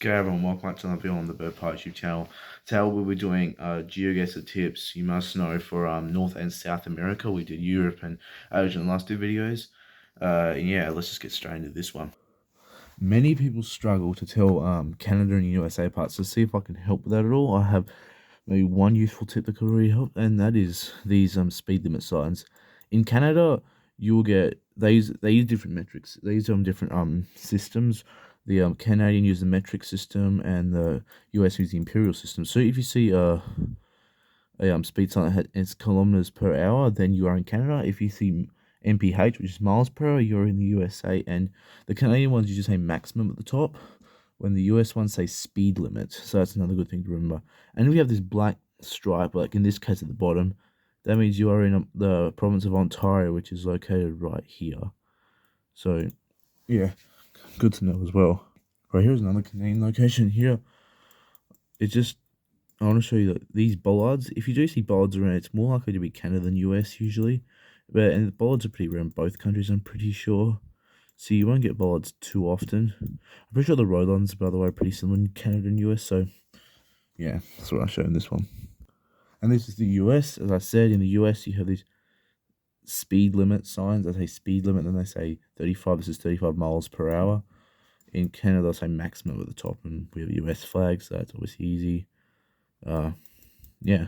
Gavin, and welcome back to another video on the Bird Pie YouTube channel. Today we'll be doing GeoGuessr tips you must know for North and South America. We did Europe and Asia in the last two videos. And yeah, let's just get straight into this one. Many people struggle to tell Canada and USA apart, so see if I can help with that at all. I have maybe one useful tip that could really help, and that is these speed limit signs. In Canada, you'll get they use different metrics. They use different systems. The Canadian use the metric system, and the US use the imperial system. So if you see a speed sign that has kilometers per hour, then you are in Canada. If you see mph, which is miles per hour, you're in the USA. And the Canadian ones you just say maximum at the top, when the US ones say speed limit. So that's another good thing to remember. And we have this black stripe, like in this case at the bottom, that means you are in the province of Ontario, which is located right here. So yeah, good to know as well. Right, here's another Canadian location here. It's just, I want to show you that these bollards, if you do see bollards around, it's more likely to be Canada than US usually. And the bollards are pretty rare in both countries, I'm pretty sure. So you won't get bollards too often. I'm pretty sure the road lines, by the way, are pretty similar in Canada and US. So yeah, that's what I show in this one. And this is the US. As I said, in the US, you have these speed limit signs. They say speed limit, then they say 35. This is 35 miles per hour. In Canada, they'll say maximum at the top, and we have US flags, so that's obviously easy. Yeah,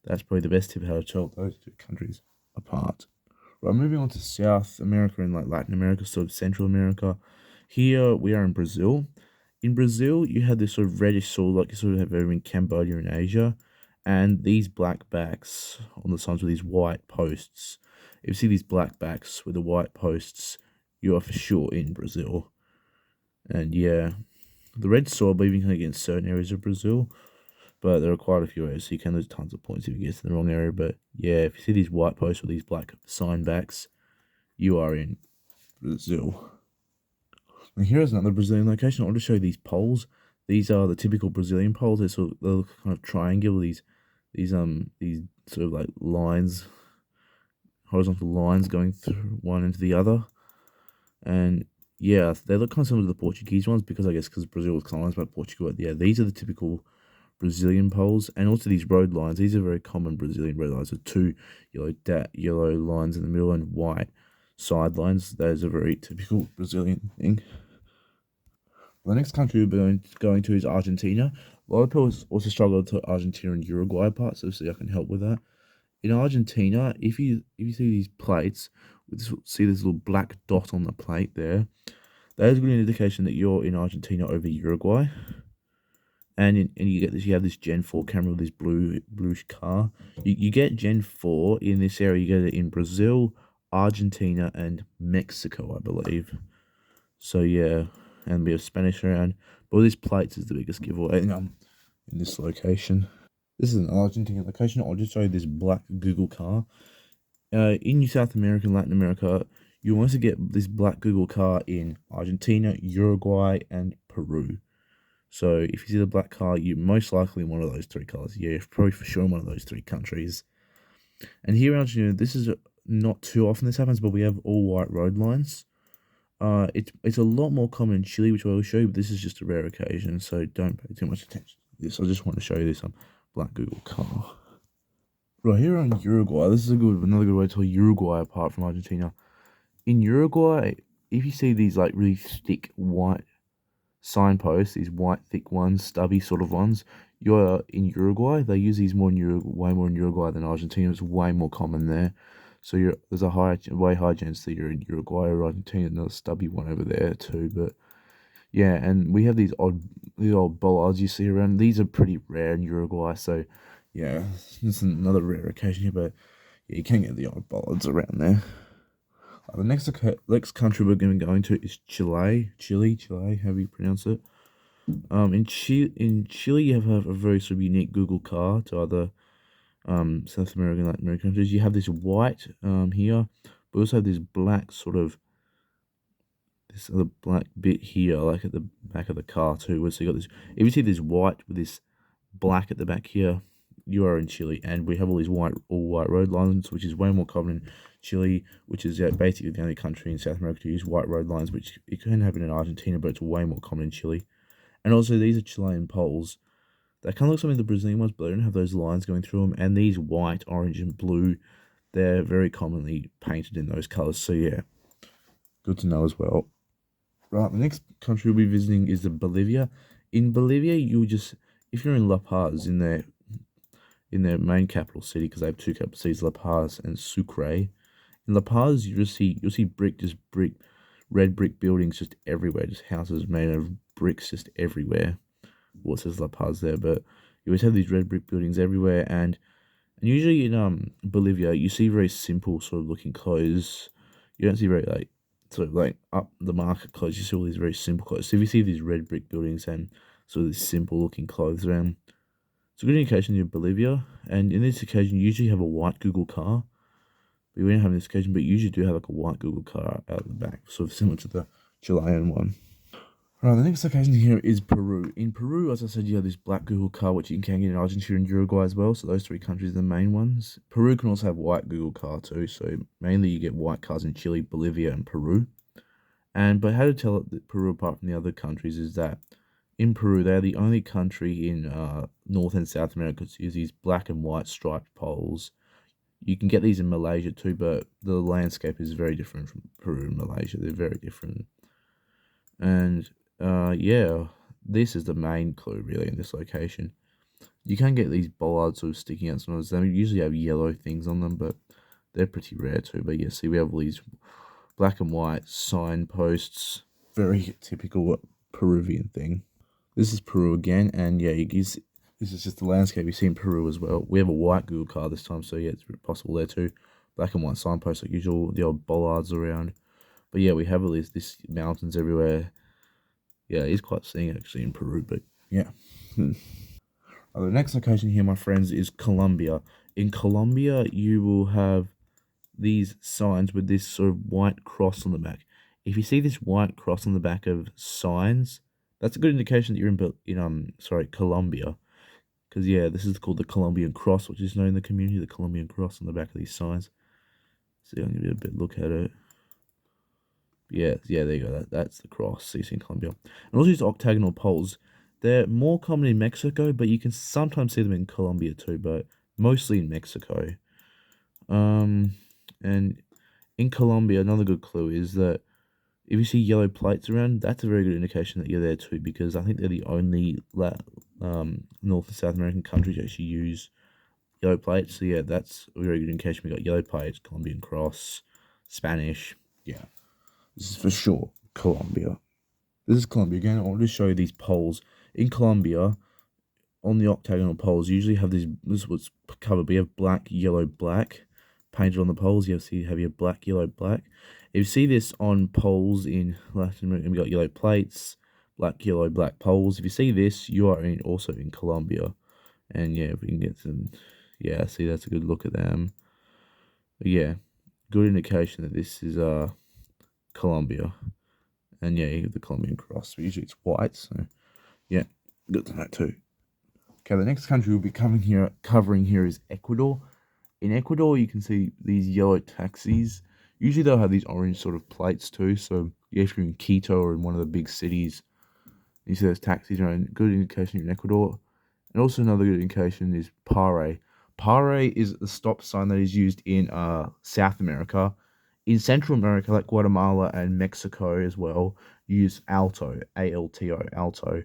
that's probably the best tip how to tell those two countries apart. Right, moving on to South America and like Latin America, sort of Central America. Here we are in Brazil. In Brazil, you have this sort of reddish soil like you sort of have over in Cambodia and Asia, and these black backs on the sides with these white posts. If you see these black backs with the white posts, you are for sure in Brazil. And yeah, the red soil, I believe you can get in certain areas of Brazil, but there are quite a few areas, so you can lose tons of points if you get in the wrong area. But yeah, if you see these white posts with these black sign backs, you are in Brazil. And here's another Brazilian location. I want to show you these poles. These are the typical Brazilian poles. They're kind of triangular. These sort of like lines, horizontal lines going through one into the other, and yeah, they look kind of similar to the Portuguese ones because Brazil was colonized by Portugal. But yeah, these are the typical Brazilian poles, and also these road lines. These are very common Brazilian road lines with two yellow lines in the middle and white side lines. Those are very typical Brazilian thing. The next country we're going to is Argentina. A lot of people also struggle to Argentina and Uruguay part, so see I can help with that. In Argentina, if you see these plates, see this little black dot on the plate there, that is a good indication that you're in Argentina over Uruguay. And you have this Gen 4 camera with this bluish car. You get Gen 4 in this area. You get it in Brazil, Argentina, and Mexico, I believe. So yeah, and we have Spanish around. But all these plates is the biggest giveaway in this location. This is an Argentine location. I'll just show you this black Google car. In South America and Latin America, you want to get this black Google car in Argentina, Uruguay, and Peru. So if you see the black car, you're most likely in one of those three colors. Yeah, you're probably for sure in one of those three countries. And here in Argentina, this is not too often this happens, but we have all white road lines. It's a lot more common in Chile, which I will show you, but this is just a rare occasion, so don't pay too much attention to this. I just want to show you this black Google car. Right, here on Uruguay, this is another good way to tell Uruguay apart from Argentina. In Uruguay, if you see these like really thick white signposts, these white thick ones, stubby sort of ones, you're in Uruguay. They use these way more in Uruguay than Argentina. It's way more common there. So there's a way high chance that you're in Uruguay or Argentina. Another stubby one over there too. But yeah, and we have these old bollards you see around. These are pretty rare in Uruguay. So yeah, this is another rare occasion here. But yeah, you can get the odd bollards around there. The next country we're going to go into is Chile, however you pronounce it. In Chile, you have a very sort of unique Google car to other South American, Latin American countries. You have this white here, but also have this black this other black bit here, like at the back of the car too. So you got this. If you see this white with this black at the back here, you are in Chile, and we have all white road lines, which is way more common in Chile, which is basically the only country in South America to use white road lines, which it can happen in Argentina, but it's way more common in Chile. And also, these are Chilean poles. They kind of look something like the Brazilian ones, but they don't have those lines going through them. And these white, orange, and blue, they're very commonly painted in those colors. So yeah, good to know as well. Right, the next country we'll be visiting is the Bolivia. In Bolivia, you just, if you're in La Paz, in their main capital city, because they have two capital cities, La Paz and Sucre. In La Paz, you'll see red brick buildings just everywhere, just houses made of bricks just everywhere. Well, it says La Paz there, but you always have these red brick buildings everywhere, and usually in Bolivia, you see very simple sort of looking clothes. You don't see very like sort of like up the market clothes. You see all these very simple clothes. So if you see these red brick buildings and sort of these simple looking clothes around, it's a good indication you're Bolivia. And in this occasion, you usually have a white Google car. We don't have this occasion, but you usually do have like a white Google car out the back, sort of similar to the Chilean one. Right, the next location here is Peru. In Peru, as I said, you have this black Google car, which you can get in Argentina and Uruguay as well. So those three countries are the main ones. Peru can also have white Google car too. So mainly you get white cars in Chile, Bolivia, and Peru. But how to tell Peru apart from the other countries is that in Peru, they're the only country in North and South America to use these black and white striped poles. You can get these in Malaysia too, but the landscape is very different from Peru and Malaysia. They're very different. And yeah, this is the main clue really in this location. You can get these bollards sort of sticking out sometimes. They usually have yellow things on them, but they're pretty rare too. But yeah, see, we have all these black and white signposts. Very typical Peruvian thing. This is Peru again, and yeah, this is just the landscape you see in Peru as well. We have a white Google car this time, so yeah, it's possible there too. Black and white signposts like usual, the old bollards around. But yeah, we have all these mountains everywhere. Yeah, it's quite scenic actually in Peru, but yeah. The next location here, my friends, is Colombia. In Colombia, you will have these signs with this sort of white cross on the back. If you see this white cross on the back of signs, that's a good indication that you're in Colombia. Because yeah, this is called the Colombian Cross, which is known in the community, the Colombian Cross on the back of these signs. So I'm gonna give you a bit look at it. Yeah, there you go. That's the cross. So you see in Colombia. And also these octagonal poles. They're more common in Mexico, but you can sometimes see them in Colombia too, but mostly in Mexico. And in Colombia, another good clue is that if you see yellow plates around, that's a very good indication that you're there too, because I think they're the only North and South American countries that actually use yellow plates. So yeah, that's a very good indication. We got yellow plates, Colombian Cross, Spanish. Yeah, this is for sure Colombia. This is Colombia again. I want to show you these poles in Colombia. On the octagonal poles, you usually have these. This is what's covered. We have black, yellow, black painted on the poles. You have your black, yellow, black. If you see this on poles in Latin America, we got yellow plates, black, yellow, black poles. If you see this, you are also in Colombia. And yeah, if we can get some, yeah, see that's a good look at them. But yeah, good indication that this is Colombia. And yeah, you have the Colombian Cross. But usually it's white, so yeah, good to know too. Okay, the next country we'll be covering here is Ecuador. In Ecuador, you can see these yellow taxis. Usually they'll have these orange sort of plates too. So if you're in Quito or in one of the big cities, you see those taxis around. Good indication you're in Ecuador. And also another good indication is Pare. Pare is the stop sign that is used in South America. In Central America, like Guatemala and Mexico as well, you use Alto, A-L-T-O, Alto.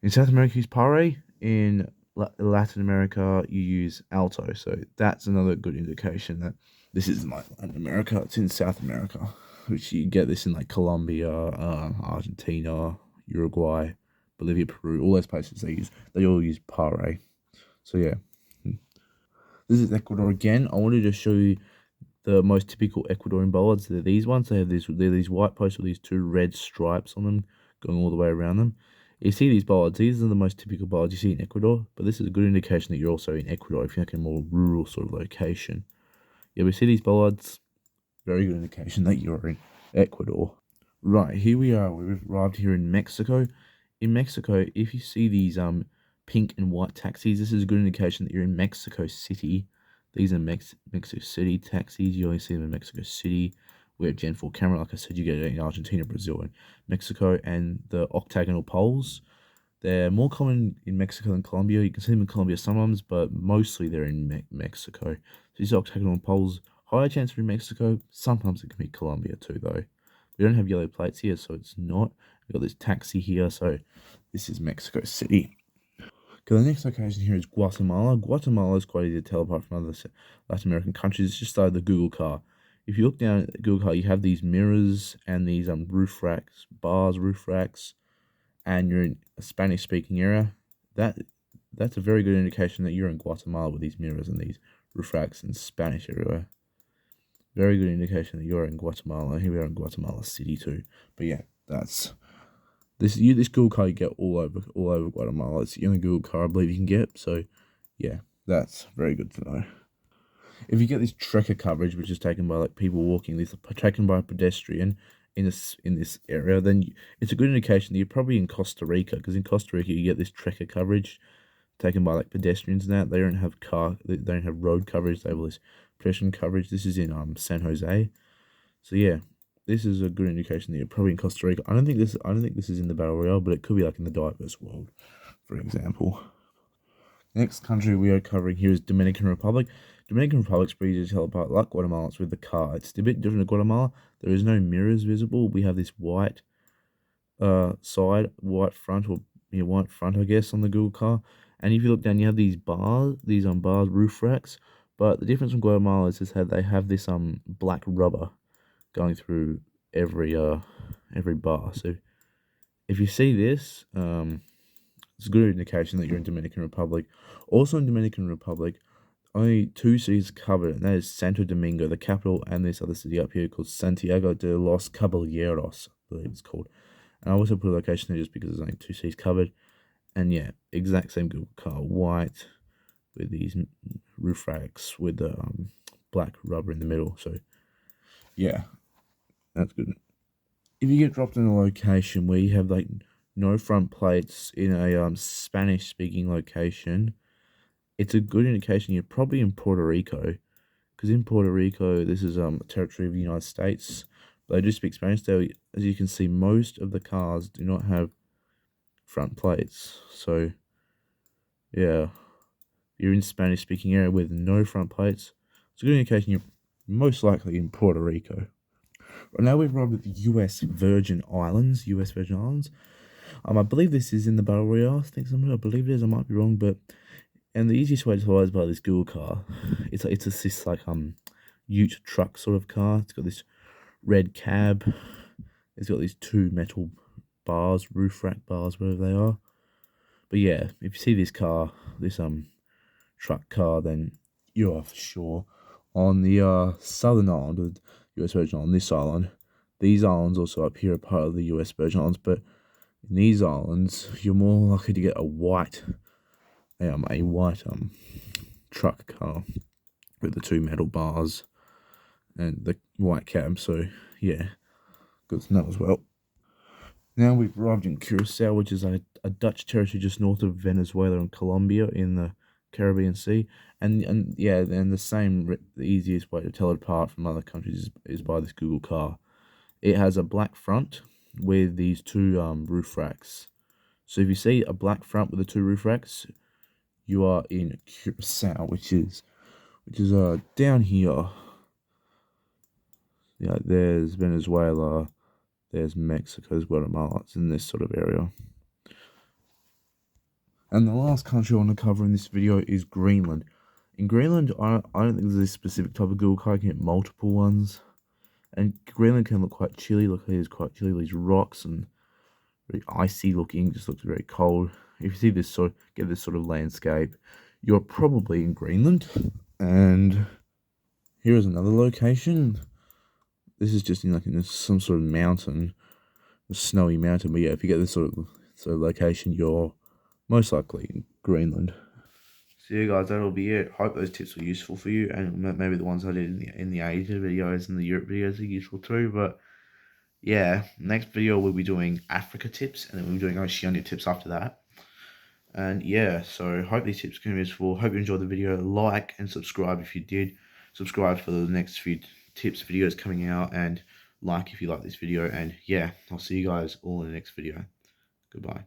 In South America, you use Pare. In Latin America, you use Alto. So that's another good indication that this isn't like Latin America, it's in South America. Which you get this in like Colombia, Argentina, Uruguay, Bolivia, Peru, all those places they all use Pare. So yeah. This is Ecuador again. I wanted to show you the most typical Ecuadorian bollards. They're these ones. They're these white posts with these two red stripes on them going all the way around them. You see these bollards, these are the most typical bollards you see in Ecuador, but this is a good indication that you're also in Ecuador if you're like in a more rural sort of location. Yeah, we see these bollards, very good indication that you're in Ecuador. Right, here we are. We've arrived here in Mexico. In Mexico, if you see these pink and white taxis, this is a good indication that you're in Mexico City. These are Mexico City taxis. You only see them in Mexico City. We have Gen 4 camera, like I said, you get it in Argentina, Brazil, and Mexico. And the octagonal poles, they're more common in Mexico than Colombia. You can see them in Colombia sometimes, but mostly they're in Mexico. So these octagonal poles, higher chance for Mexico. Sometimes it can be Colombia too, though. We don't have yellow plates here, so it's not. We've got this taxi here, so this is Mexico City. Okay, the next location here is Guatemala. Guatemala is quite easy to tell apart from other Latin American countries. It's just like the Google car. If you look down at Google car, you have these mirrors and these roof racks, roof racks, and you're in a Spanish-speaking area. That's a very good indication that you're in Guatemala with these mirrors and these roof racks and Spanish everywhere. Very good indication that you're in Guatemala. Here we are in Guatemala City too. But yeah, that's this Google car you get all over Guatemala. It's the only Google car I believe you can get. So yeah, that's very good to know. If you get this trekker coverage, which is taken by like people walking, this taken by a pedestrian in this area, then it's a good indication that you're probably in Costa Rica, because in Costa Rica you get this trekker coverage taken by like pedestrians and that. They don't have road coverage. They have all this pedestrian coverage. This is in San Jose. So yeah, this is a good indication that you're probably in Costa Rica. I don't think this is in the Battle Royale, but it could be like in the diverse world, for example. Next country we are covering here is Dominican Republic. Dominican Republic's pretty easy to tell apart. Like Guatemala, it's with the car. It's a bit different to Guatemala. There is no mirrors visible. We have this white side, white front, or white front, I guess, on the Google car. And if you look down, you have these bars, roof racks. But the difference from Guatemala is that they have this black rubber going through every bar. So if you see this, it's a good indication that you're in Dominican Republic. Also in Dominican Republic, only two cities covered, and that is Santo Domingo, the capital, and this other city up here called Santiago de los Caballeros, I believe it's called. And I also put a location there just because there's only two cities covered. And yeah, exact same Google car, white, with these roof racks with the black rubber in the middle. So yeah, that's good. If you get dropped in a location where you have like no front plates in a Spanish-speaking location, it's a good indication you're probably in Puerto Rico, because in Puerto Rico, this is a territory of the United States. But they do speak Spanish. Though, as you can see, most of the cars do not have front plates. So yeah, you're in Spanish-speaking area with no front plates. It's a good indication you're most likely in Puerto Rico. Right now we've arrived at the US Virgin Islands. I believe this is in the Battle Royale. I believe it is. I might be wrong, but and the easiest way to tell is by this Google car. It's this like ute truck sort of car. It's got this red cab. It's got these two metal bars, roof rack bars, whatever they are. But yeah, if you see this car, this truck car, then you are for sure on the southern island of the US Virgin Islands. This island, these islands also up here are part of the US Virgin Islands, but in these islands, you're more likely to get a white truck car with the two metal bars and the white cab. So yeah, good to know as well. Now we've arrived in Curacao, which is a Dutch territory just north of Venezuela and Colombia in the Caribbean Sea. And the easiest way to tell it apart from other countries is by this Google car. It has a black front with these two roof racks. So if you see a black front with the two roof racks, you are in Curacao, which is down here. Yeah, there's Venezuela, there's Mexico, there's Guatemala. It's in this sort of area. And the last country I want to cover in this video is Greenland. In Greenland, I don't think there's a specific type of Google car. You can get multiple ones. And Greenland can look quite chilly. Look, it's quite chilly. These rocks and very icy looking. Just looks very cold. If you see this sort of landscape, you're probably in Greenland. And here is another location. This is just in some sort of mountain, a snowy mountain. But yeah, if you get this sort of location, you're most likely in Greenland. So yeah, guys, that'll be it. Hope those tips were useful for you, and maybe the ones I did in the Asia videos and the Europe videos are useful too. But yeah, next video we'll be doing Africa tips, and then we'll be doing Oceania tips after that. And yeah, so hope these tips can be useful. Hope you enjoyed the video. Like and subscribe if you did. Subscribe for the next few tips videos coming out, and like if you like this video, and yeah, I'll see you guys all in the next video. Goodbye.